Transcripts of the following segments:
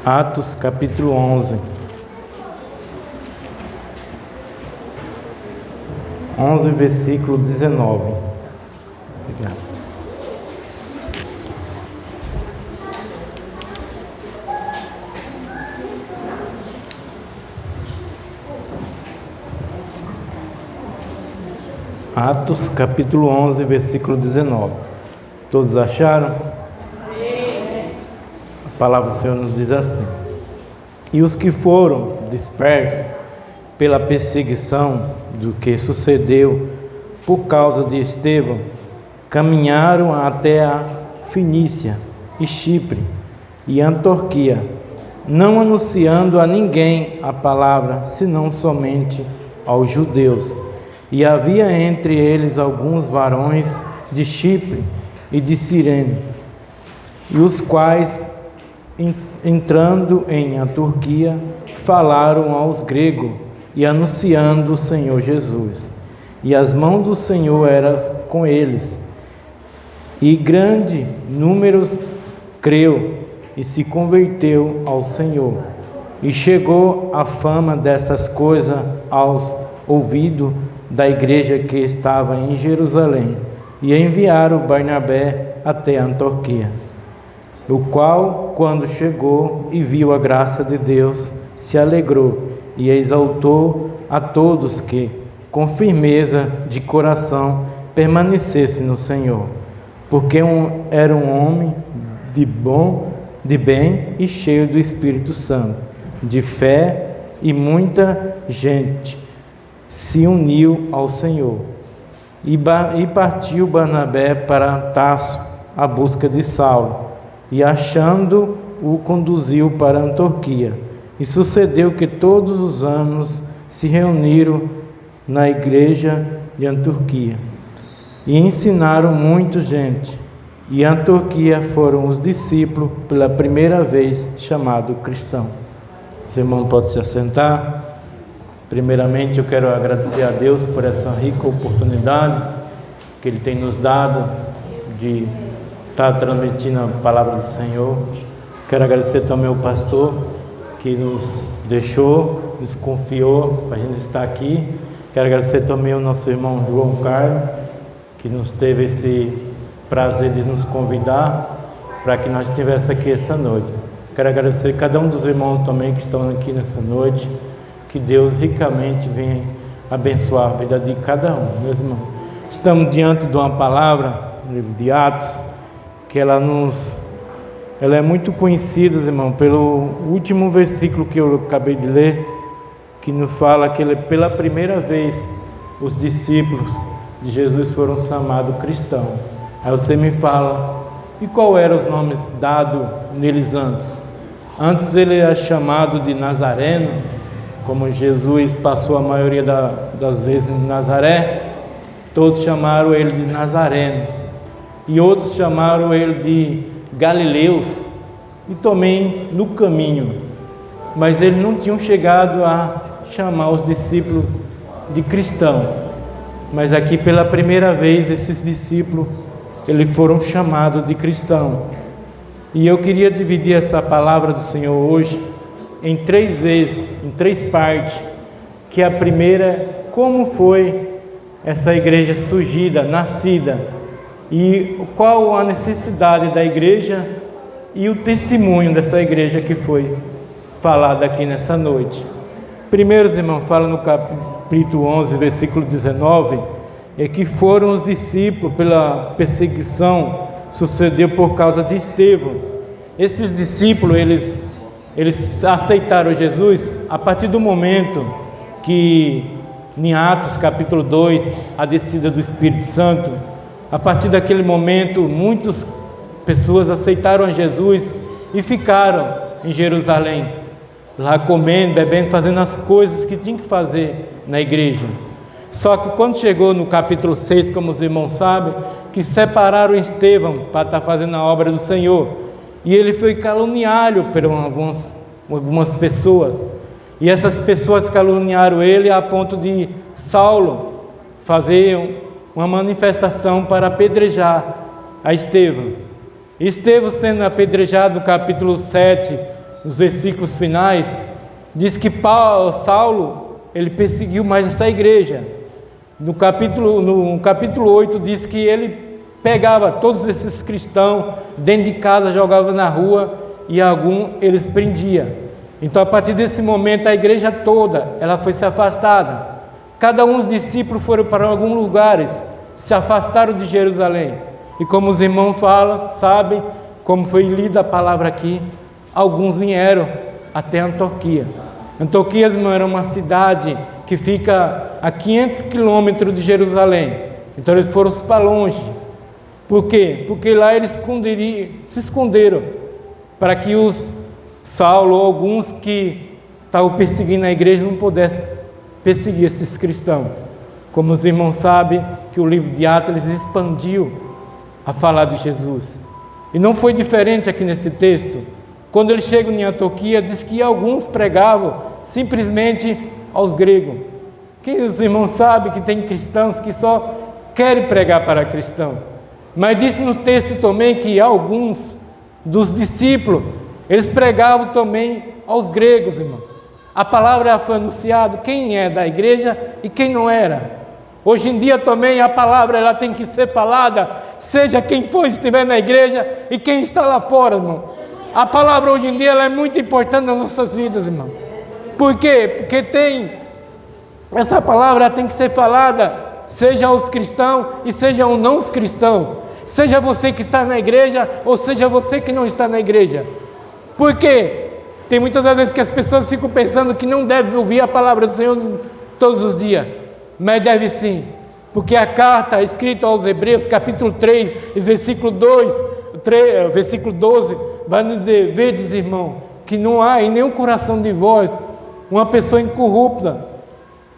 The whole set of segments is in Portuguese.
Atos capítulo 11. 11, versículo 19. Obrigado. Atos capítulo 11, versículo 19. Todos acharam? A palavra do Senhor nos diz assim: E os que foram dispersos pela perseguição do que sucedeu por causa de Estevão, caminharam até a Fenícia e Chipre e Antioquia, não anunciando a ninguém a palavra, senão somente aos judeus. E havia entre eles alguns varões de Chipre e de Cirene, e os quais, entrando em Antioquia, falaram aos gregos e anunciando o Senhor Jesus. E as mãos do Senhor eram com eles, e grande número creu e se converteu ao Senhor. E chegou a fama dessas coisas aos ouvidos da igreja que estava em Jerusalém, e enviaram Barnabé até Antioquia, o qual, quando chegou e viu a graça de Deus, se alegrou e exaltou a todos que, com firmeza de coração, permanecessem no Senhor, porque era um homem de bem e cheio do Espírito Santo, de fé, e muita gente se uniu ao Senhor. E partiu Barnabé para Tarso à busca de Saulo, e achando-o conduziu para Antioquia. E sucedeu que todos os anos se reuniram na igreja de Antioquia e ensinaram muita gente. E Antioquia foram os discípulos pela primeira vez chamados cristãos. Os irmãos podem se assentar. Primeiramente eu quero agradecer a Deus por essa rica oportunidade que Ele tem nos dado de estar transmitindo a palavra do Senhor. Quero agradecer também ao pastor que nos deixou, nos confiou para a gente estar aqui. Quero agradecer também ao nosso irmão João Carlos, que nos teve esse prazer de nos convidar para que nós estivéssemos aqui essa noite. Quero agradecer a cada um dos irmãos também que estão aqui nessa noite. Que Deus ricamente venha abençoar a vida de cada um, meus irmãos. Estamos diante de uma palavra, no livro de Atos, que ela é muito conhecida, irmão, pelo último versículo que eu acabei de ler, que nos fala que pela primeira vez os discípulos de Jesus foram chamados cristãos. Aí você me fala, e qual eram os nomes dados neles antes? Antes ele era chamado de Nazareno, como Jesus passou a maioria das vezes em Nazaré, todos chamaram ele de Nazarenos, e outros chamaram ele de Galileus, e também no caminho, mas eles não tinham chegado a chamar os discípulos de cristão, mas aqui pela primeira vez esses discípulos, eles foram chamados de cristão. E eu queria dividir essa palavra do Senhor hoje em 3 vezes, em 3 partes, que a primeira é como foi essa igreja surgida, nascida, e qual a necessidade da igreja e o testemunho dessa igreja que foi falado aqui nessa noite. Primeiro, irmãos, fala no capítulo 11, versículo 19, é que foram os discípulos pela perseguição, sucedeu por causa de Estevão. Esses discípulos, eles aceitaram Jesus a partir do momento que, em Atos capítulo 2, a descida do Espírito Santo, a partir daquele momento, muitas pessoas aceitaram Jesus e ficaram em Jerusalém, lá comendo, bebendo, fazendo as coisas que tinham que fazer na igreja. Só que quando chegou no capítulo 6, como os irmãos sabem, que separaram Estevão para estar fazendo a obra do Senhor, e ele foi caluniado por algumas pessoas, e essas pessoas caluniaram ele a ponto de Saulo fazer uma manifestação para apedrejar a Estevão. Estevão sendo apedrejado no capítulo 7, nos versículos finais, diz que Saulo, ele perseguiu mais essa igreja. No capítulo 8 diz que ele pegava todos esses cristãos dentro de casa, jogava na rua e alguns eles prendia. Então, a partir desse momento, a igreja toda ela foi se afastada. Cada um dos discípulos foram para alguns lugares, se afastaram de Jerusalém. E como os irmãos falam, sabem, como foi lida a palavra aqui, alguns vieram até Antioquia. Antioquia, irmão, era uma cidade que fica a 500 quilômetros de Jerusalém. Então eles foram para longe. Por quê? Porque lá eles se esconderam para que os Saulo, alguns que estavam perseguindo a igreja, não pudessem perseguir esses cristãos. Como os irmãos sabem que o livro de Atos eles expandiu a falar de Jesus. E não foi diferente aqui nesse texto. Quando eles chegam em Antioquia, diz que alguns pregavam simplesmente aos gregos. Que os irmãos sabem que tem cristãos que só querem pregar para cristãos. Mas diz no texto também que alguns dos discípulos, eles pregavam também aos gregos, irmão. A palavra foi anunciada, quem é da igreja e quem não era. Hoje em dia também a palavra ela tem que ser falada, seja quem for estiver na igreja e quem está lá fora, irmão. A palavra hoje em dia ela é muito importante nas nossas vidas, irmão. Por quê? Porque essa palavra tem que ser falada, seja aos cristãos e seja aos não cristãos. Seja você que está na igreja ou seja você que não está na igreja. Por quê? Tem muitas vezes que as pessoas ficam pensando que não devem ouvir a palavra do Senhor todos os dias. Mas deve sim. Porque a carta escrita aos Hebreus, capítulo 3, versículo 12, vai nos dizer: vedes, irmão, que não há em nenhum coração de vós uma pessoa incorrupta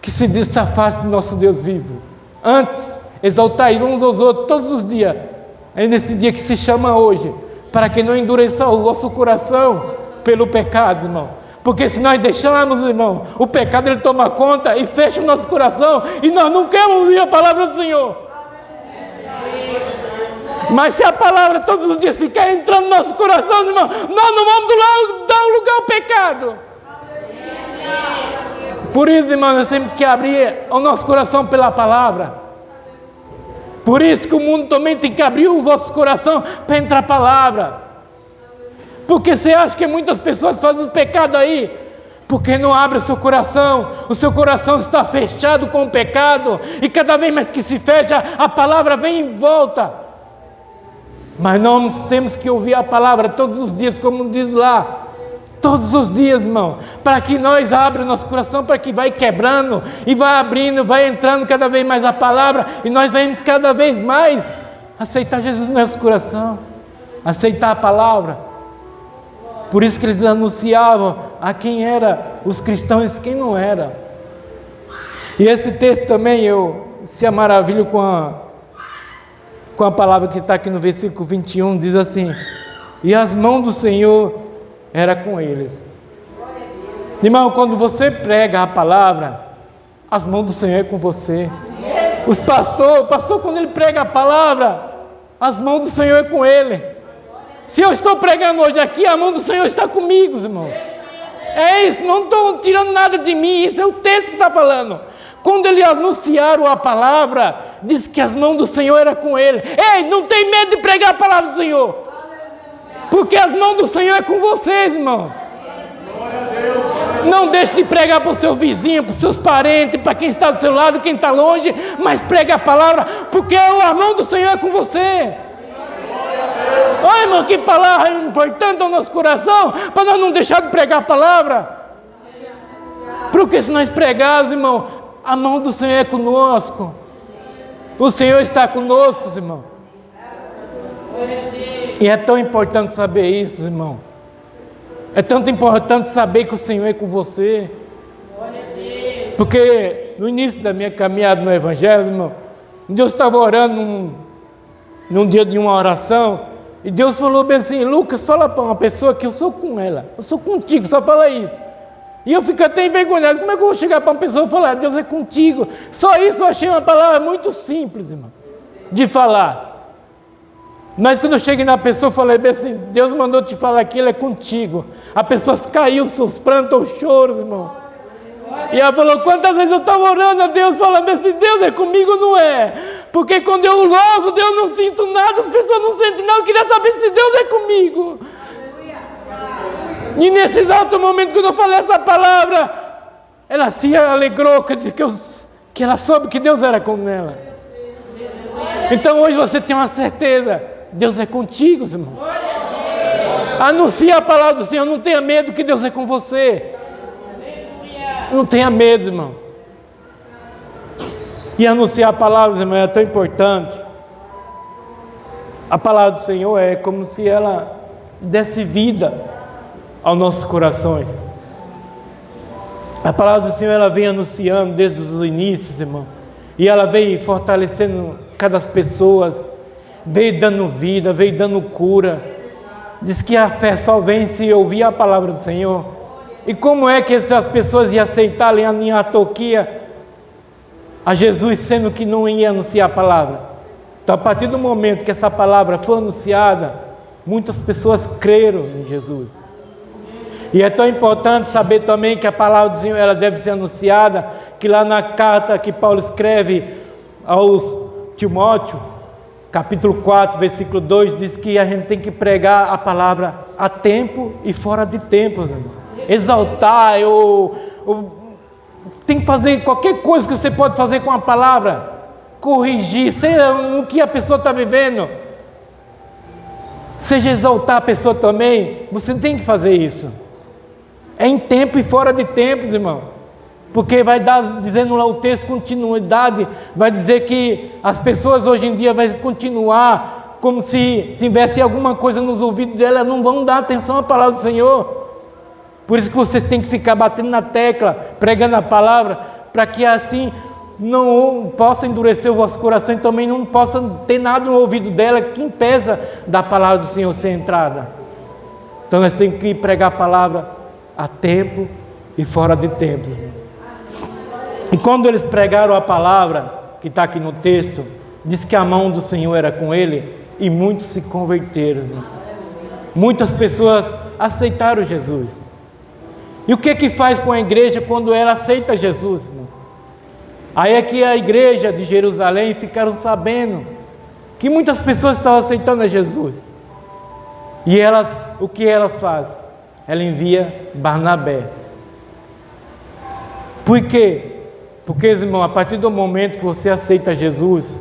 que se desafaste do nosso Deus vivo. Antes, exaltai uns aos outros todos os dias, é nesse dia que se chama hoje, para que não endureça o vosso coração pelo pecado, irmão. Porque se nós deixarmos, irmão, o pecado ele toma conta e fecha o nosso coração e nós não queremos ouvir a palavra do Senhor. Mas se a palavra todos os dias ficar entrando no nosso coração, irmão, nós não vamos dar lugar ao pecado. Por isso, irmão, nós temos que abrir o nosso coração pela palavra. Por isso que o mundo também tem que abrir o vosso coração para entrar a palavra. Porque você acha que muitas pessoas fazem o pecado aí? Porque não abre o seu coração está fechado com o pecado, e cada vez mais que se fecha, a palavra vem em volta. Mas nós temos que ouvir a palavra todos os dias, como diz lá, todos os dias, irmão, para que nós abra o nosso coração, para que vai quebrando, e vai abrindo, vai entrando cada vez mais a palavra, e nós vamos cada vez mais aceitar Jesus no nosso coração, aceitar a palavra. Por isso que eles anunciavam a quem era os cristãos e quem não era. E esse texto também eu se maravilho com a palavra que está aqui no versículo 21, diz assim: e as mãos do Senhor era com eles. Irmão, quando você prega a palavra, as mãos do Senhor é com você. O pastor quando ele prega a palavra, as mãos do Senhor é com ele. Se eu estou pregando hoje aqui, a mão do Senhor está comigo, irmão. É isso, não estou tirando nada de mim, isso é o texto que está falando. Quando eles anunciaram a palavra, diz que as mãos do Senhor eram com ele. Ei, não tem medo de pregar a palavra do Senhor, porque as mãos do Senhor é com vocês, irmão. Não deixe de pregar para o seu vizinho, para os seus parentes, para quem está do seu lado, quem está longe, mas pregue a palavra, porque a mão do Senhor é com você. Olha, irmão, que palavra importante ao nosso coração, para nós não deixar de pregar a palavra. Porque se nós pregarmos, irmão, a mão do Senhor é conosco. O Senhor está conosco, irmão. E é tão importante saber isso, irmão. É tão importante saber que o Senhor é com você. Porque no início da minha caminhada no Evangelho, irmão, Deus estava orando num dia de uma oração, e Deus falou bem assim: Lucas, fala para uma pessoa que eu sou com ela, eu sou contigo, só fala isso. E eu fico até envergonhado, como é que eu vou chegar para uma pessoa e falar, Deus é contigo? Só isso eu achei uma palavra muito simples, irmão, de falar. Mas quando eu cheguei na pessoa, eu falei bem assim: Deus mandou te falar aquilo, é contigo. A pessoa caiu, seus prantos ou choros, irmão. E ela falou: quantas vezes eu estava orando a Deus, falando assim: Deus é comigo ou não é? Porque quando eu louvo, Deus não sinto nada, as pessoas não sentem nada. Eu queria saber se Deus é comigo. E nesse exato momento, quando eu falei essa palavra, ela se alegrou, que ela soube que Deus era com ela. Então hoje você tem uma certeza: Deus é contigo, irmão. Anuncia a palavra do Senhor, não tenha medo que Deus é com você. Não tenha medo, irmão. E anunciar a palavra, irmão, é tão importante. A palavra do Senhor é como se ela desse vida aos nossos corações. A palavra do Senhor, ela vem anunciando desde os inícios, irmão. E ela vem fortalecendo cada pessoa, veio dando vida, veio dando cura. Diz que a fé só vem se ouvir a palavra do Senhor. E como é que as pessoas iam aceitar em Antioquia a Jesus, sendo que não ia anunciar a palavra? Então, a partir do momento que essa palavra foi anunciada, muitas pessoas creram em Jesus. E é tão importante saber também que a palavra do Senhor, ela deve ser anunciada, que lá na carta que Paulo escreve aos Timóteo, capítulo 4, versículo 2, diz que a gente tem que pregar a palavra a tempo e fora de tempos, irmão. Exaltar, tem que fazer qualquer coisa que você pode fazer com a palavra, corrigir, seja o que a pessoa está vivendo, seja exaltar a pessoa também, você tem que fazer isso. É em tempo e fora de tempos, irmão, porque vai dar, dizendo lá o texto, continuidade, vai dizer que as pessoas hoje em dia vão continuar como se tivesse alguma coisa nos ouvidos delas, não vão dar atenção à palavra do Senhor. Por isso que vocês têm que ficar batendo na tecla, pregando a palavra, para que assim não possa endurecer o vosso coração e também não possa ter nada no ouvido dela que impeça da palavra do Senhor ser entrada. Então nós temos que pregar a palavra a tempo e fora de tempo. E quando eles pregaram a palavra, que está aqui no texto, diz que a mão do Senhor era com ele e muitos se converteram. Muitas pessoas aceitaram Jesus. E o que faz com a igreja quando ela aceita Jesus, irmão? Aí é que a igreja de Jerusalém ficaram sabendo que muitas pessoas estavam aceitando a Jesus. E elas, o que elas fazem? Ela envia Barnabé. Por quê? Porque, irmão, a partir do momento que você aceita Jesus,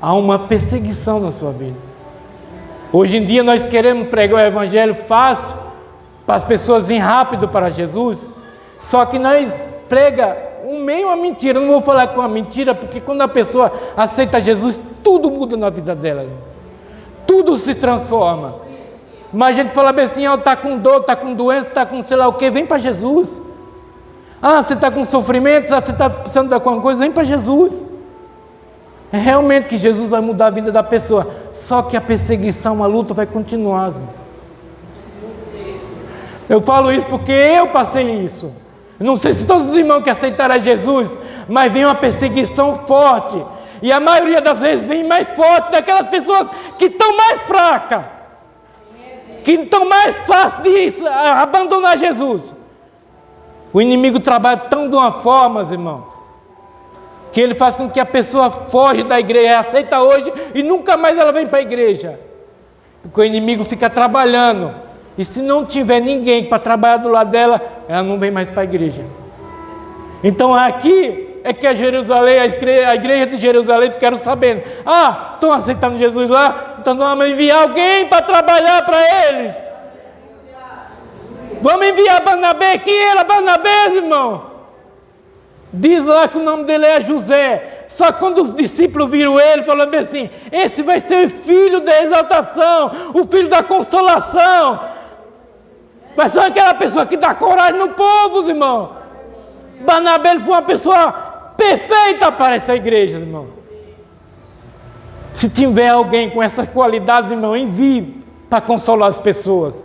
há uma perseguição na sua vida. Hoje em dia nós queremos pregar o evangelho fácil, para as pessoas virem rápido para Jesus, só que nós prega um meio a mentira. Eu não vou falar com a mentira, porque quando a pessoa aceita Jesus, tudo muda na vida dela, tudo se transforma. Mas a gente fala bem assim: está com dor, está com doença, está com sei lá o que, vem para Jesus. Você está com sofrimento, você está precisando de alguma coisa, vem para Jesus. É realmente que Jesus vai mudar a vida da pessoa, só que a perseguição, a luta vai continuar, irmão. Eu falo isso porque eu passei isso. Não sei se todos os irmãos que aceitaram a Jesus, mas vem uma perseguição forte. E a maioria das vezes vem mais forte daquelas pessoas que estão mais fracas, que estão mais fácil de abandonar Jesus. O inimigo trabalha tão de uma forma, irmão, que ele faz com que a pessoa foge da igreja, aceita hoje e nunca mais ela vem para a igreja. Porque o inimigo fica trabalhando. E se não tiver ninguém para trabalhar do lado dela, ela não vem mais para a igreja. Então aqui é que a igreja de Jerusalém ficaram sabendo: estão aceitando Jesus lá, então vamos enviar alguém para trabalhar para eles. Vamos enviar Barnabé. Quem era Barnabé, irmão? Diz lá que o nome dele é José. Só que quando os discípulos viram ele, falaram bem assim: esse vai ser o filho da exaltação, o filho da consolação. Vai ser aquela pessoa que dá coragem no povo, irmão. Barnabé foi uma pessoa perfeita para essa igreja, irmão. Se tiver alguém com essas qualidades, irmão, envie para consolar as pessoas.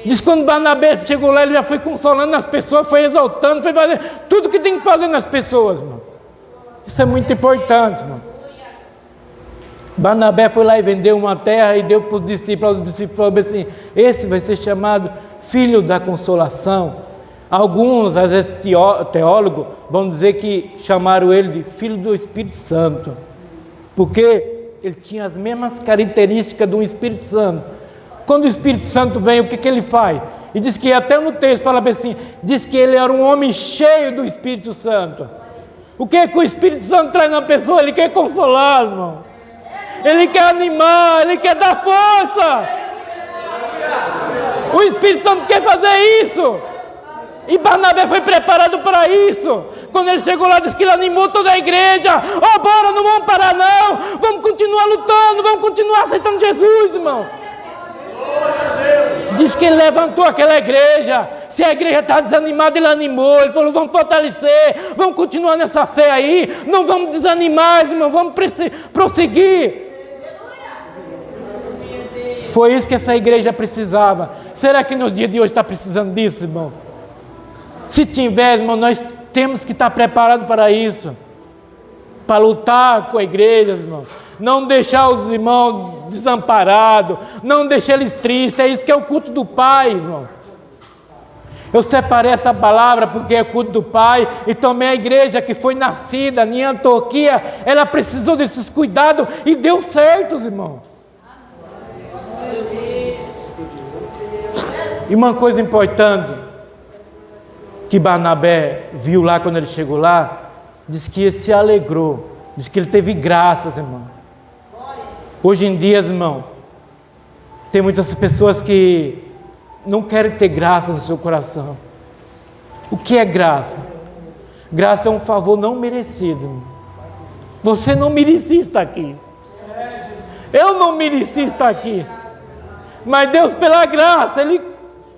Diz que quando Barnabé chegou lá, ele já foi consolando as pessoas, foi exaltando, foi fazendo tudo que tem que fazer nas pessoas, irmão. Isso é muito importante, irmão. Barnabé foi lá e vendeu uma terra e deu para os discípulos. Os discípulos falaram assim: esse vai ser chamado filho da consolação. Alguns, às vezes teólogos, vão dizer que chamaram ele de filho do Espírito Santo, porque ele tinha as mesmas características do Espírito Santo. Quando o Espírito Santo vem, o que ele faz? E diz que até no texto fala assim, diz que ele era um homem cheio do Espírito Santo. O que o Espírito Santo traz na pessoa? Ele quer consolar, irmão. Ele quer animar, ele quer dar força. O Espírito Santo quer fazer isso. E Barnabé foi preparado para isso. Quando ele chegou lá, disse que ele animou toda a igreja. Oh, bora, não vamos parar não. Vamos continuar lutando, vamos continuar aceitando Jesus, irmão. Diz que ele levantou aquela igreja. Se a igreja está desanimada, ele animou. Ele falou, vamos fortalecer, vamos continuar nessa fé aí. Não vamos desanimar, irmão, vamos prosseguir. Foi isso que essa igreja precisava. Será que no dia de hoje está precisando disso, irmão? Se tiver, irmão, nós temos que estar preparados para isso. Para lutar com a igreja, irmão. Não deixar os irmãos desamparados. Não deixar eles tristes. É isso que é o culto do Pai, irmão. Eu separei essa palavra porque é o culto do Pai. E também a igreja que foi nascida em Antioquia, ela precisou desses cuidados e deu certo, irmão. E uma coisa importante que Barnabé viu lá quando ele chegou lá, diz que ele se alegrou, diz que ele teve graças, irmão. Hoje em dia, irmão, tem muitas pessoas que não querem ter graça no seu coração. O que é graça? Graça é um favor não merecido, irmão. Você não merecia estar aqui. Eu não merecia estar aqui. Mas Deus, pela graça, Ele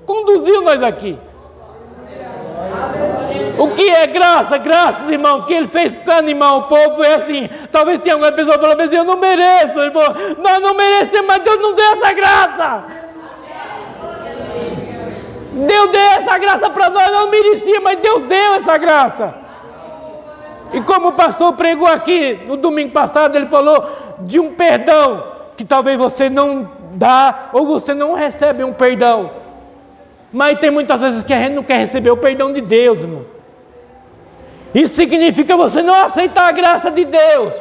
conduziu nós aqui. O que é graça? Graças, irmão, que Ele fez com animar o povo é assim. Talvez tenha alguma pessoa falando assim, eu não mereço, irmão. Nós não merecemos, mas Deus nos deu essa graça. Deus deu essa graça para nós, não merecia, mas Deus deu essa graça. E como o pastor pregou aqui no domingo passado, ele falou de um perdão que talvez você não dá ou você não recebe um perdão. Mas tem muitas vezes que a gente não quer receber o perdão de Deus, irmão. Isso significa você não aceitar a graça de Deus.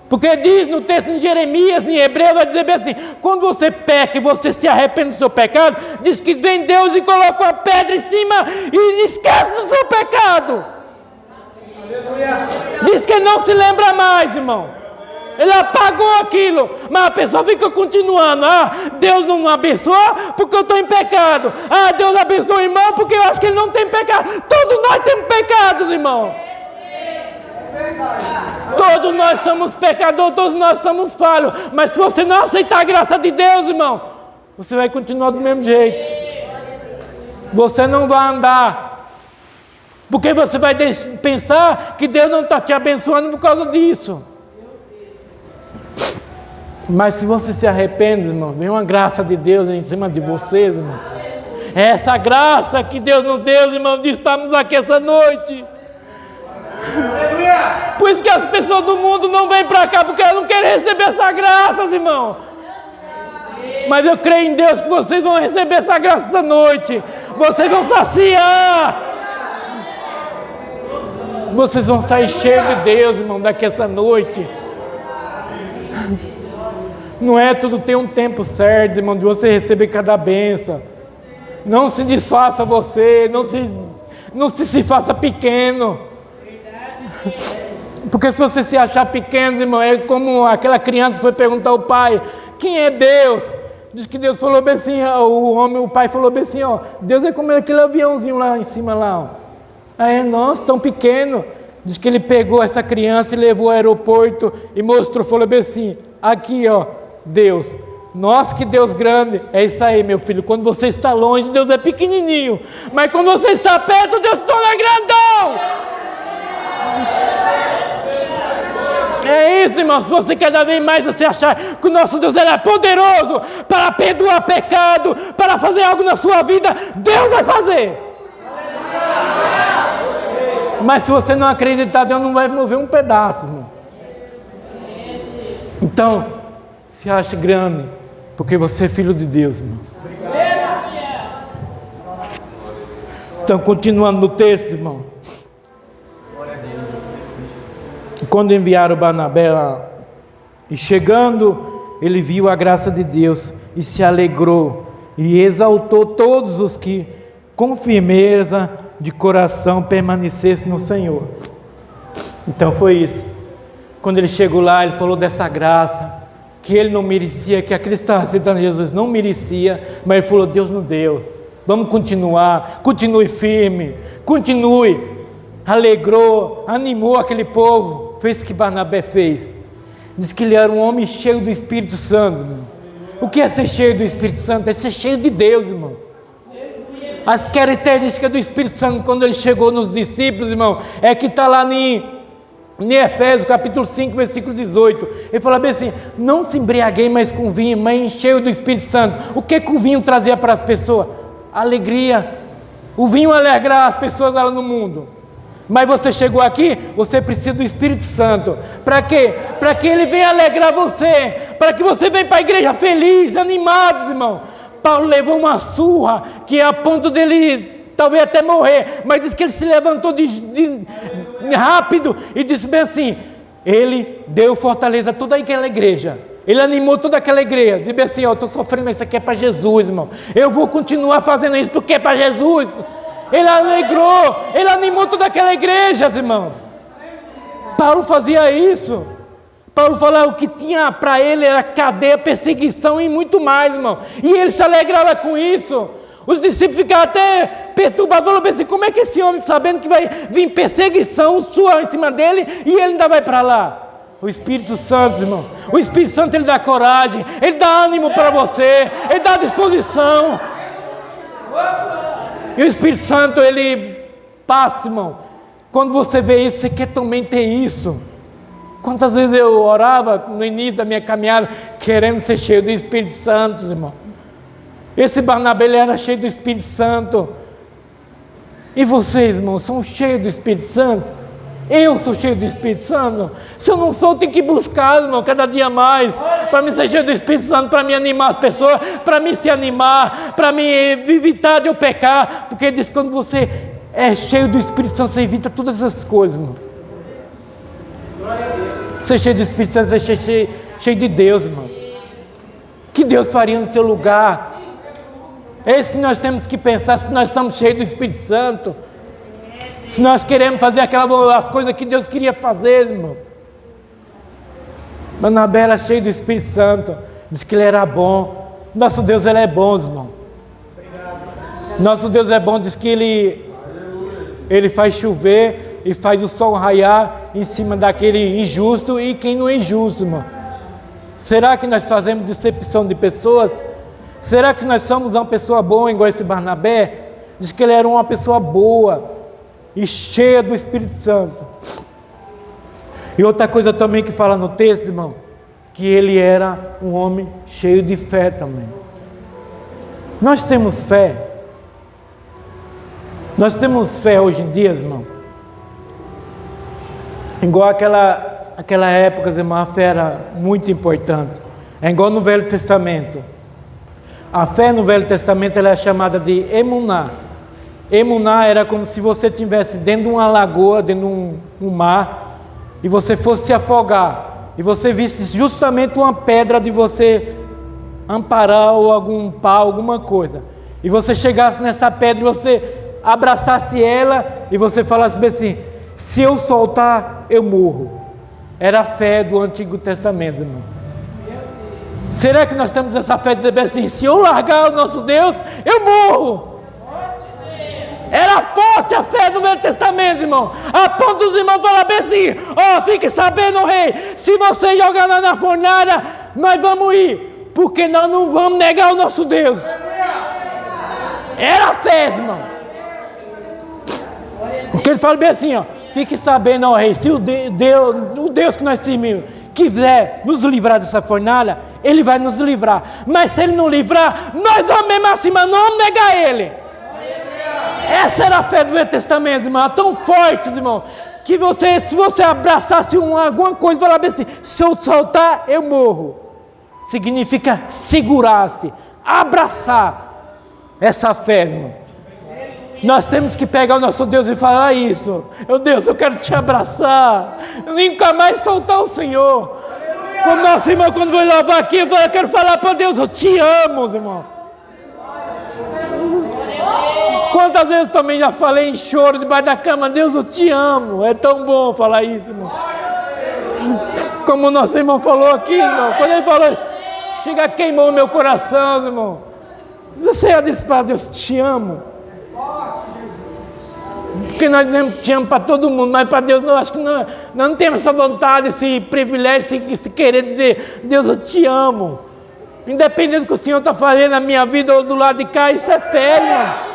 Porque diz no texto de Jeremias, em Hebreu, vai dizer bem assim, quando você peca e você se arrepende do seu pecado, diz que vem Deus e coloca uma pedra em cima e esquece do seu pecado. Diz que não se lembra mais, irmão. Ele apagou aquilo, mas a pessoa fica continuando. Ah, Deus não abençoa porque eu estou em pecado. Ah, Deus abençoa o irmão porque eu acho que ele não tem pecado. Todos nós temos pecados, irmão. Todos nós somos pecadores, todos nós somos falhos. Mas se você não aceitar a graça de Deus, irmão, você vai continuar do mesmo jeito. Você não vai andar. Porque você vai pensar que Deus não está te abençoando por causa disso. Mas se você se arrepende, irmão, vem uma graça de Deus em cima de vocês, irmão. É essa graça que Deus nos deu, irmão, de estarmos aqui essa noite. Por isso que as pessoas do mundo não vêm para cá, porque elas não querem receber essa graça, irmão. Mas eu creio em Deus que vocês vão receber essa graça essa noite. Vocês vão saciar. Vocês vão sair cheios de Deus, irmão, daqui essa noite. Não é tudo tem um tempo certo, irmão, de você receber cada bênção. Não se desfaça você, não se faça pequeno. Porque se você se achar pequeno, irmão, é como aquela criança que foi perguntar ao pai, quem é Deus? Diz que Deus falou bem assim, o pai falou bem assim, ó, Deus é como aquele aviãozinho lá em cima lá, ó. Aí, nossa, tão pequeno. Diz que ele pegou essa criança e levou ao aeroporto e mostrou, falou bem assim, aqui ó, Deus, nossa que Deus grande, é isso aí meu filho, quando você está longe Deus é pequenininho, mas quando você está perto Deus se torna grandão. É isso, irmão, se você cada vez mais você achar que o nosso Deus ele é poderoso para perdoar pecado, para fazer algo na sua vida, Deus vai fazer. Mas se você não acreditar, Deus não vai mover um pedaço, irmão. Então, se ache grande, porque você é filho de Deus, irmão. Então, continuando no texto, irmão. Quando enviaram Barnabé lá, e chegando, ele viu a graça de Deus e se alegrou e exaltou todos os que com firmeza de coração permanecessem no Senhor. Então foi isso. Quando ele chegou lá, ele falou dessa graça, que ele não merecia, que aquele que estava aceitando Jesus não merecia, mas ele falou: Deus nos deu, vamos continuar, continue firme, continue. Alegrou, animou aquele povo, fez o que Barnabé fez. Diz que ele era um homem cheio do Espírito Santo, irmão. O que é ser cheio do Espírito Santo? É ser cheio de Deus, irmão. As características do Espírito Santo, quando ele chegou nos discípulos, irmão, é que está lá em Efésios capítulo 5, versículo 18, ele fala bem assim: não se embriaguei mais com vinho, mas encheu do Espírito Santo. O que o vinho trazia para as pessoas? Alegria. O vinho alegra as pessoas lá no mundo. Mas você chegou aqui, você precisa do Espírito Santo. Para quê? Para que ele venha alegrar você, para que você venha para a igreja feliz, animados, irmão. Paulo levou uma surra, que é a ponto dele talvez até morrer, mas diz que ele se levantou rápido e disse bem assim: ele deu fortaleza a toda aquela igreja, ele animou toda aquela igreja, disse bem assim: ó, estou sofrendo, mas isso aqui é para Jesus, irmão, eu vou continuar fazendo isso porque é para Jesus. Ele alegrou, ele animou toda aquela igreja, irmão. Paulo fazia isso. Paulo falava o que tinha para ele era cadeia, perseguição e muito mais, irmão. E ele se alegrava com isso. Os discípulos ficavam até perturbados, falando assim: como é que esse homem, sabendo que vai vir perseguição sua em cima dele, e ele ainda vai para lá? O Espírito Santo, irmão, o Espírito Santo, ele dá coragem, ele dá ânimo para você, ele dá disposição. E o Espírito Santo, ele passa, irmão. Quando você vê isso, você quer também ter isso. Quantas vezes eu orava no início da minha caminhada, querendo ser cheio do Espírito Santo, irmão. Esse Barnabé, ele era cheio do Espírito Santo. E vocês, irmão, são cheios do Espírito Santo? Eu sou cheio do Espírito Santo? Se eu não sou, eu tenho que buscar, irmão, cada dia mais, para me ser cheio do Espírito Santo, para me animar as pessoas, para me se animar, para me evitar de eu pecar, porque diz que quando você é cheio do Espírito Santo, você evita todas essas coisas, irmão. Ser cheio do Espírito Santo, ser cheio de Deus, irmão. Que Deus faria no seu lugar? É isso que nós temos que pensar, se nós estamos cheios do Espírito Santo. Se nós queremos fazer as coisas que Deus queria fazer, irmão. Barnabé era cheio do Espírito Santo. Diz que ele era bom. Nosso Deus, ele é bom, irmão. Nosso Deus é bom. Diz que ele faz chover e faz o sol raiar em cima daquele injusto e quem não é injusto, irmão. Será que nós fazemos decepção de pessoas? Será que nós somos uma pessoa boa igual esse Barnabé? Diz que ele era uma pessoa boa e cheia do Espírito Santo. E outra coisa também que fala no texto, irmão, que ele era um homem cheio de fé também. Nós temos fé. Nós temos fé hoje em dia, irmão. Igual aquela época, irmão, a fé era muito importante. É igual no Velho Testamento. A fé no Velho Testamento ela é chamada de emuná. Emuná era como se você estivesse dentro de uma lagoa, dentro de um mar, e você fosse se afogar, e você visse justamente uma pedra de você amparar, ou algum pau, alguma coisa, e você chegasse nessa pedra e você abraçasse ela, e você falasse bem assim: se eu soltar, eu morro. Era a fé do Antigo Testamento, irmão. Será que nós temos essa fé de dizer bem assim: se eu largar o nosso Deus, eu morro? Era forte a fé do Velho Testamento, irmão. A ponto dos irmãos falar bem assim: ó, fique sabendo, rei, se você jogar lá na fornalha, nós vamos ir, porque nós não vamos negar o nosso Deus. Era a fé, irmão. Porque ele fala bem assim, ó: fique sabendo, ó rei, se o Deus que nós servimos quiser nos livrar dessa fornalha, ele vai nos livrar. Mas se ele não livrar, nós vamos mesmo assim, mas não vamos negar ele. Essa era a fé do Velho Testamento, irmão. Tão fortes, irmão. que você, se você abraçasse alguma coisa, falar bem assim, se eu soltar, eu morro. Significa segurar-se, abraçar essa fé, irmão. Nós temos que pegar o nosso Deus e falar isso. Meu Deus, eu quero te abraçar. Nunca mais soltar o Senhor. Quando nosso irmão, quando vai louvar aqui, eu quero falar para Deus, eu te amo, irmão. Quantas vezes também já falei em choro debaixo da cama, Deus, eu te amo. É tão bom falar isso, irmão. Como o nosso irmão falou aqui, irmão. Quando ele falou, chega, queimou meu coração, irmão. Você disse para Deus, te amo. Porque nós dizemos te amo para todo mundo, mas para Deus não, acho que nós não temos essa vontade, esse privilégio, esse querer dizer, Deus, eu te amo. Independente do que o Senhor está fazendo na minha vida ou do lado de cá, isso é fé, irmão.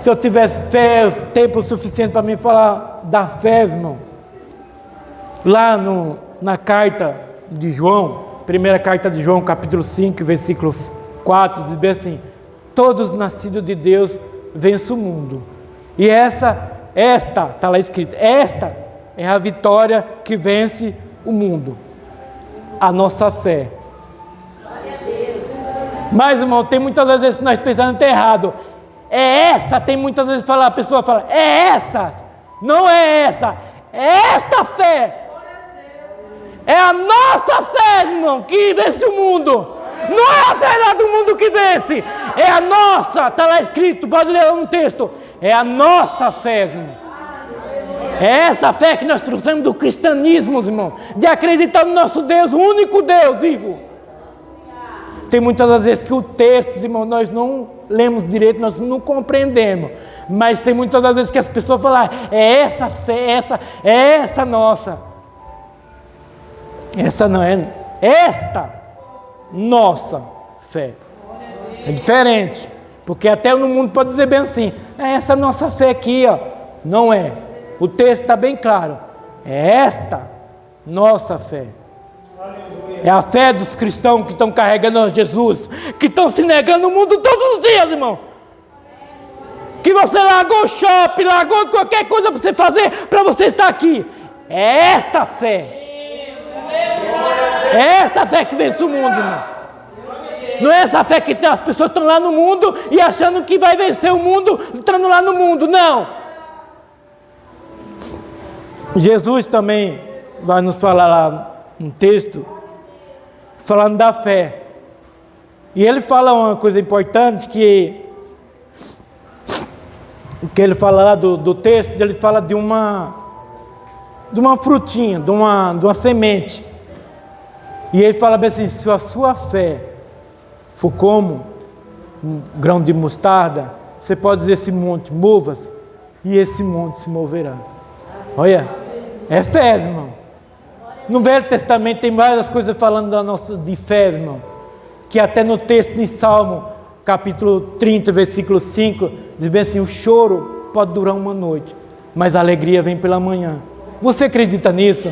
Se eu tivesse fé, tempo suficiente para mim falar da fé, irmão. Lá na carta de João, primeira carta de João, capítulo 5, versículo 4, diz bem assim, todos nascidos de Deus vencem o mundo. E esta, está lá escrito, esta é a vitória que vence o mundo. A nossa fé. Mas, irmão, tem muitas vezes que nós pensamos até errado. É essa, tem muitas vezes a pessoa fala, é essa, não é essa, é esta fé. É a nossa fé, irmão, que vence o mundo. Não é a fé lá do mundo que vence, é a nossa, está lá escrito, pode ler no texto. É a nossa fé, irmão. É essa fé que nós trouxemos do cristianismo, irmão, de acreditar no nosso Deus, o único Deus vivo. Tem muitas vezes que o texto, irmão, nós não lemos direito, nós não compreendemos. Mas tem muitas vezes que as pessoas falam, é essa fé, é essa nossa. Essa não é, esta nossa fé. É diferente. Porque até no mundo pode dizer bem assim, é essa nossa fé aqui, ó. Não é. O texto está bem claro. É esta nossa fé. É a fé dos cristãos que estão carregando Jesus, que estão se negando no mundo todos os dias, irmão. Que você largou o shopping, largou qualquer coisa para você fazer, para você estar aqui. É esta fé. É esta fé que vence o mundo, irmão. Não é essa fé que as pessoas estão lá no mundo e achando que vai vencer o mundo, estando lá no mundo. Não. Jesus também vai nos falar lá um texto falando da fé. E ele fala uma coisa importante que ele fala lá do texto, ele fala de uma frutinha, de uma semente. E ele fala bem assim, se a sua fé for como um grão de mostarda, você pode dizer esse monte, mova-se, e esse monte se moverá. Olha, é fé, irmão. No Velho Testamento tem várias coisas falando de fé, irmão. Que até no texto de Salmo, capítulo 30, versículo 5, diz bem assim, o choro pode durar uma noite, mas a alegria vem pela manhã. Você acredita nisso?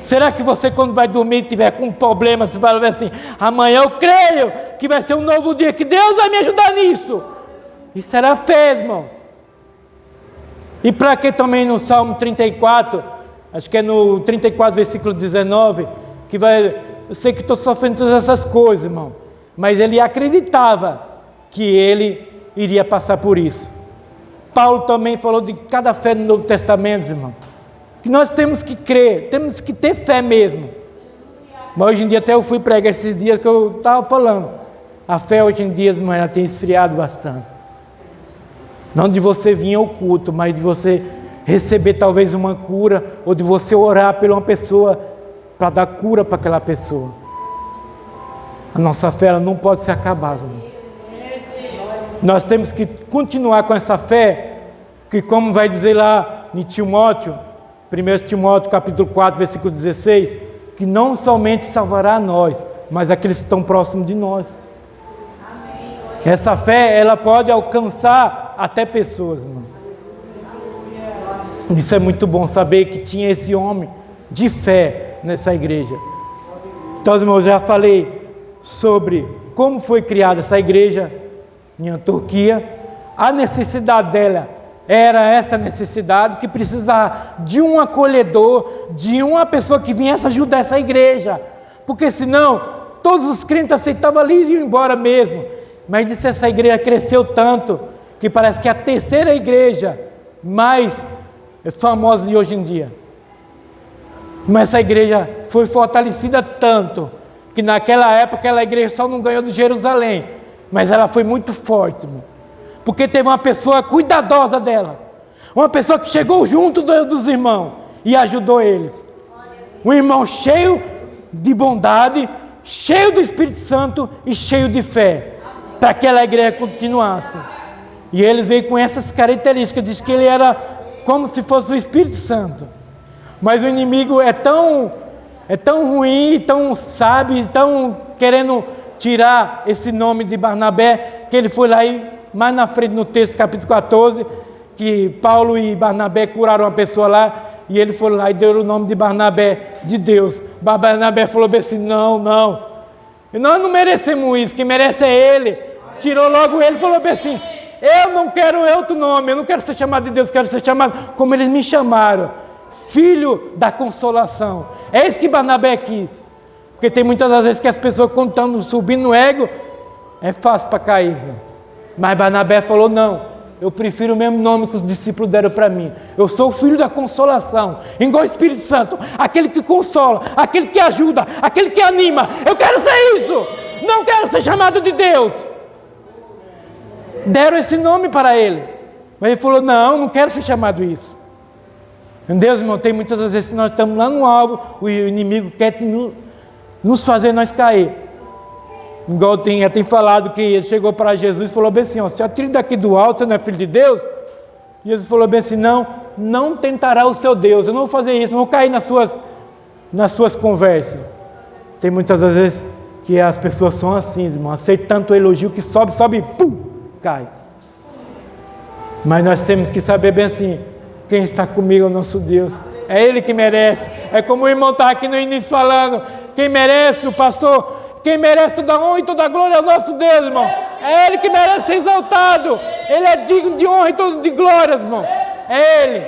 Será que você, quando vai dormir, tiver com problema, você vai ver assim, amanhã eu creio que vai ser um novo dia, que Deus vai me ajudar nisso? Isso era fé, irmão. E para que também no Salmo 34, acho que é no 34, versículo 19, que vai, eu sei que estou sofrendo todas essas coisas, irmão, mas ele acreditava que ele iria passar por isso. Paulo também falou de cada fé no Novo Testamento, irmão, que nós temos que crer, temos que ter fé mesmo. Mas hoje em dia até eu fui pregar esses dias que eu estava falando, a fé hoje em dia, irmão, ela tem esfriado bastante. Não de você vir ao culto, mas de você receber talvez uma cura, ou de você orar por uma pessoa, para dar cura para aquela pessoa. A nossa fé ela não pode se acabar, irmão. Nós temos que continuar com essa fé, que como vai dizer lá em Timóteo, 1 Timóteo capítulo 4, versículo 16, que não somente salvará a nós, mas aqueles que estão próximos de nós. Essa fé, ela pode alcançar até pessoas, irmão. Isso é muito bom saber que tinha esse homem de fé nessa igreja. Então, irmãos, eu já falei sobre como foi criada essa igreja em Antioquia, a necessidade dela Era essa necessidade que precisava de um acolhedor, de uma pessoa que viesse ajudar essa igreja. Porque senão, todos os crentes aceitavam ali e iam embora mesmo. Mas disse, essa igreja cresceu tanto, que parece que é a terceira igreja mais famosa de hoje em dia. Mas essa igreja foi fortalecida tanto, que naquela época aquela igreja só não ganhou de Jerusalém, mas ela foi muito forte, irmão. Porque teve uma pessoa cuidadosa dela, uma pessoa que chegou junto dos irmãos e ajudou eles. Um irmão cheio de bondade, cheio do Espírito Santo e cheio de fé, para que aquela igreja continuasse. E ele veio com essas características, diz que ele era como se fosse o Espírito Santo. Mas o inimigo é tão ruim, tão sábio, tão querendo tirar esse nome de Barnabé, que ele foi lá e mais na frente no texto, capítulo 14, que Paulo e Barnabé curaram uma pessoa lá, e ele foi lá e deu o nome de Barnabé, de Deus. Barnabé falou assim, não, nós não merecemos isso, quem merece é ele. Tirou logo ele e falou assim, eu não quero outro nome, eu não quero ser chamado de Deus, quero ser chamado como eles me chamaram, filho da consolação. É isso que Barnabé quis. Porque tem muitas das vezes que as pessoas, quando estão subindo no ego, é fácil para cair, irmão. Mas Barnabé falou, não, eu prefiro o mesmo nome que os discípulos deram para mim. Eu sou o filho da consolação, igual o Espírito Santo, aquele que consola, aquele que ajuda, aquele que anima. Eu quero ser isso, não quero ser chamado de Deus. Deram esse nome para ele, mas ele falou, não quero ser chamado isso. Deus, irmão, tem muitas vezes que nós estamos lá no alvo, o inimigo quer nos fazer nós cair. Igual tem falado que ele chegou para Jesus e falou bem assim, ó, se atire daqui do alto, você não é filho de Deus? Jesus falou bem assim, não tentará o seu Deus, eu não vou fazer isso, não vou cair nas suas conversas. Tem muitas vezes que as pessoas são assim, irmão, aceitam tanto o elogio que sobe, pum, cai. Mas nós temos que saber bem assim, quem está comigo é o nosso Deus, é Ele que merece. É como o irmão está aqui no início falando, quem merece, o pastor, quem merece toda a honra e toda a glória é o nosso Deus, irmão. É Ele que merece ser exaltado, Ele é digno de honra e de glória, irmão, é Ele.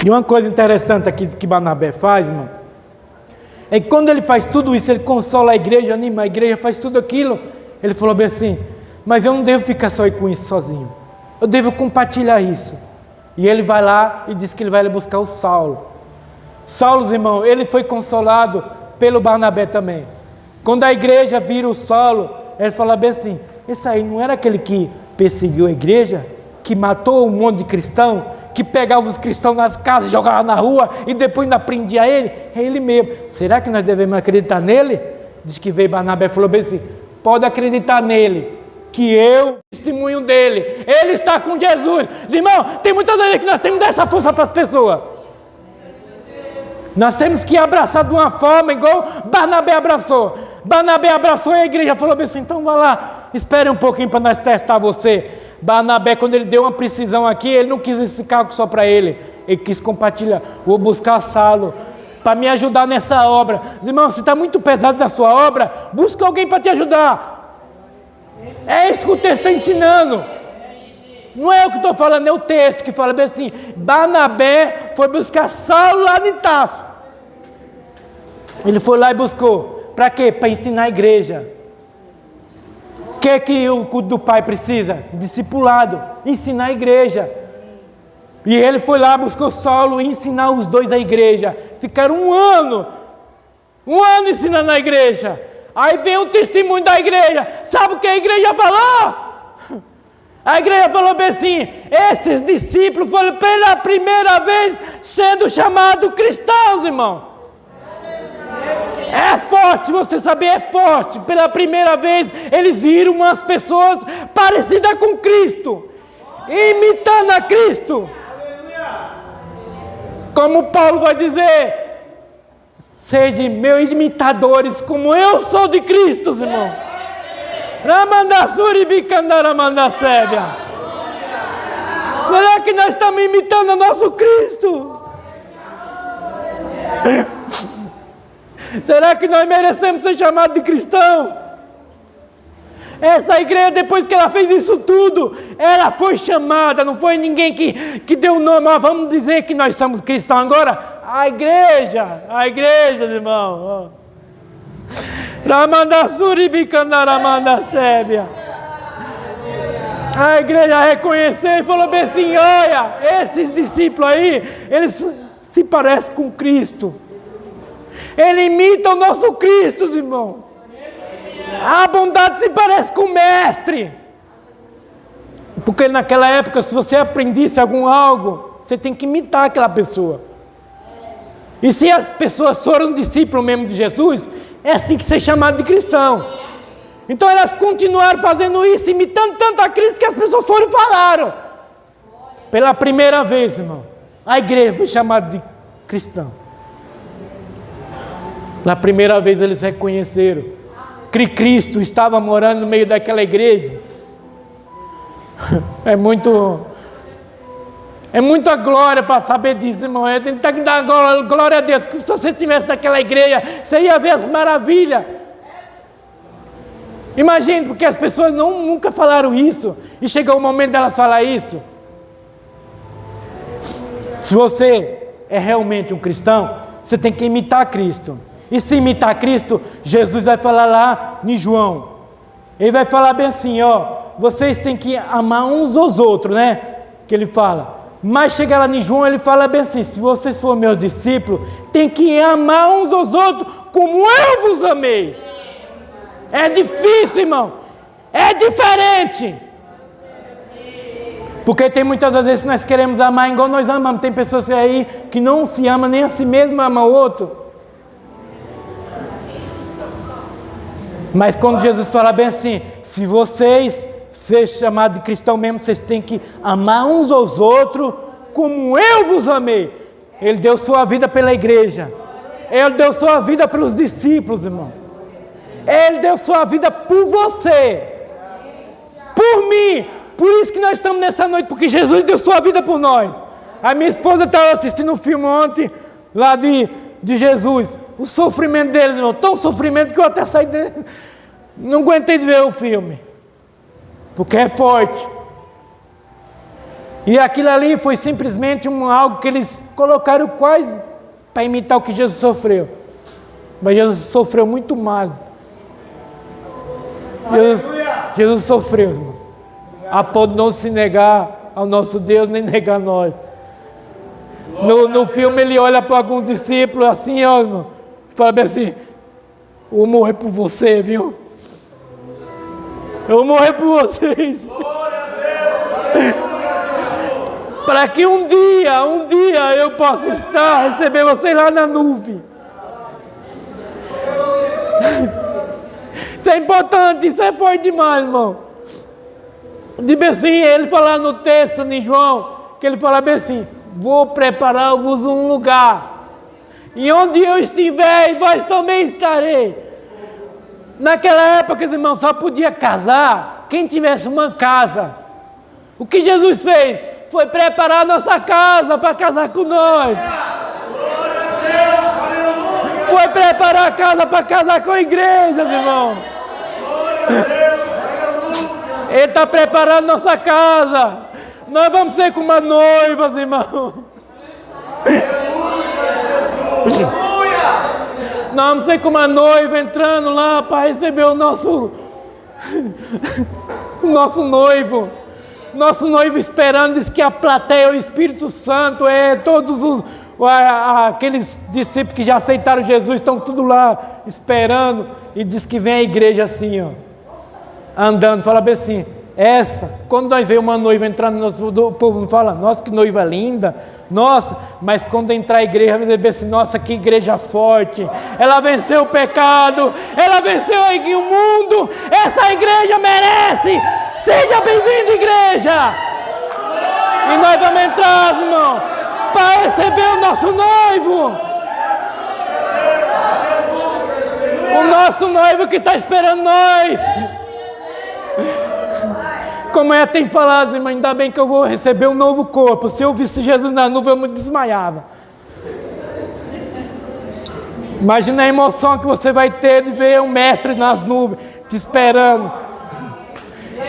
E uma coisa interessante aqui que Barnabé faz, irmão, é que quando ele faz tudo isso, ele consola a igreja, anima a igreja, faz tudo aquilo, ele falou bem assim, mas eu não devo ficar só aí com isso sozinho, eu devo compartilhar isso. E ele vai lá e diz que ele vai buscar o Saulo. Saulo, irmão, ele foi consolado pelo Barnabé também. Quando a igreja vira o Saulo, ele fala bem assim, esse aí não era aquele que perseguiu a igreja, que matou um monte de cristão, que pegava os cristãos nas casas, jogava na rua e depois ainda prendia ele? É ele mesmo. Será que nós devemos acreditar nele? Diz que veio Barnabé e falou bem assim, pode acreditar nele, que eu testemunho dele, ele está com Jesus. Irmão, tem muitas vezes que nós temos que dar essa força para as pessoas. Nós temos que abraçar de uma forma igual Barnabé abraçou. Barnabé abraçou e a igreja falou bem assim, então vai lá, espere um pouquinho para nós testar você. Barnabé, quando ele deu uma precisão aqui, ele não quis esse cargo só para ele quis compartilhar. Vou buscar Saulo para me ajudar nessa obra. Irmão, se está muito pesado na sua obra, busca alguém para te ajudar. É isso que o texto está ensinando. Não é eu que estou falando, é o texto que fala bem assim, Barnabé foi buscar Saulo lá de Tarso. Ele foi lá e buscou. Para quê? Para ensinar a igreja. O que o culto do Pai precisa? Discipulado, ensinar a igreja. E ele foi lá, buscou Saulo e ensinar os dois a igreja. Ficaram um ano ensinando a igreja. Aí vem o testemunho da igreja. Sabe o que a igreja falou? A igreja falou bem assim, esses discípulos foram pela primeira vez sendo chamados cristãos, irmão. É forte, você saber, é forte. Pela primeira vez, eles viram umas pessoas parecidas com Cristo, imitando a Cristo. Como Paulo vai dizer, sede meus imitadores, como eu sou de Cristo, irmão. Será que nós estamos imitando o nosso Cristo? Será que nós merecemos ser chamados de cristão? Essa igreja, depois que ela fez isso tudo, ela foi chamada, não foi ninguém que deu o nome, vamos dizer que nós somos cristãos. Agora, a igreja, irmão. Ramanda Suribicanaramanda Sébia. A igreja reconheceu e falou bem assim: olha, esses discípulos aí, eles se parecem com Cristo. Ele imita o nosso Cristo, irmão. A bondade se parece com o mestre. Porque naquela época, se você aprendisse algo, você tem que imitar aquela pessoa. E se as pessoas foram discípulos mesmo de Jesus, elas têm que ser chamadas de cristão. Então elas continuaram fazendo isso, imitando tanto a Cristo, que as pessoas foram e falaram. Pela primeira vez, irmão, a igreja foi chamada de cristão. Pela primeira vez eles reconheceram que Cristo estava morando no meio daquela igreja. É muita glória para saber disso, irmão. Tem que dar glória a Deus, que se você estivesse naquela igreja, você ia ver as maravilhas. Imagine, porque as pessoas nunca falaram isso, e chegou o momento delas falar isso. Se você é realmente um cristão, você tem que imitar Cristo. E se imitar Cristo, Jesus vai falar lá em João. Ele vai falar bem assim, vocês têm que amar uns aos outros, né? Que ele fala. Mas chega lá em João, ele fala bem assim: se vocês forem meus discípulos, tem que amar uns aos outros como eu vos amei. É difícil, irmão. É diferente. Porque tem muitas vezes que nós queremos amar igual nós amamos. Tem pessoas aí que não se amam nem a si mesmo, ama o outro. Mas quando Jesus fala bem assim: se vocês serem chamados de cristão mesmo, vocês têm que amar uns aos outros como eu vos amei. Ele deu sua vida pela igreja. Ele deu sua vida pelos discípulos, irmão. Ele deu sua vida por você, por mim. Por isso que nós estamos nessa noite, porque Jesus deu sua vida por nós. A minha esposa estava assistindo um filme ontem, lá de Jesus. O sofrimento deles, irmão, tão sofrimento que eu até saí dentro. Não aguentei de ver o filme, porque é forte. E aquilo ali foi simplesmente algo que eles colocaram quase para imitar o que Jesus sofreu. Mas Jesus sofreu muito mais. Jesus sofreu, irmão, a ponto de não se negar ao nosso Deus, nem negar a nós. No filme ele olha para alguns discípulos assim, irmão, fala bem assim: eu vou morrer por você, viu? Eu vou morrer por vocês. Para que um dia eu possa receber vocês lá na nuvem. Isso é importante, isso é forte demais, irmão. De bem assim, ele fala no texto de João, que ele fala bem assim: vou preparar-vos um lugar, e onde eu estiver, vós também estarei. Naquela época, irmãos, só podia casar quem tivesse uma casa. O que Jesus fez? Foi preparar a nossa casa para casar com nós. Foi preparar a casa para casar com a igreja, irmão. Ele está preparando nossa casa. Nós vamos ser como uma noiva, irmão. Nós vamos ser como uma noiva entrando lá para receber o nosso noivo. Nosso noivo esperando. Diz que a plateia é o Espírito Santo. Todos aqueles discípulos que já aceitaram Jesus estão tudo lá esperando. E diz que vem a igreja assim, andando. Fala bem assim: quando nós vemos uma noiva entrando, o povo não fala: nossa, que noiva linda, nossa. Mas quando entrar a igreja, vai dizer assim: nossa, que igreja forte, ela venceu o pecado, ela venceu o mundo, essa igreja merece. Seja bem-vindo, igreja. E nós vamos entrar, irmão, para receber o nosso noivo, o nosso noivo que está esperando nós. Como tem falado, irmão, ainda bem que eu vou receber um novo corpo. Se eu visse Jesus na nuvem, eu me desmaiava. Imagina a emoção que você vai ter de ver o mestre nas nuvens, te esperando.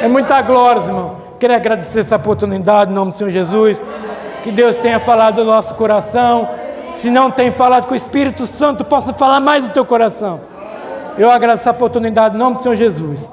É muita glória, irmão. Quero agradecer essa oportunidade em nome do Senhor Jesus. Que Deus tenha falado no nosso coração. Se não tem falado, que o Espírito Santo possa falar mais no teu coração. Eu agradeço a oportunidade em nome do Senhor Jesus.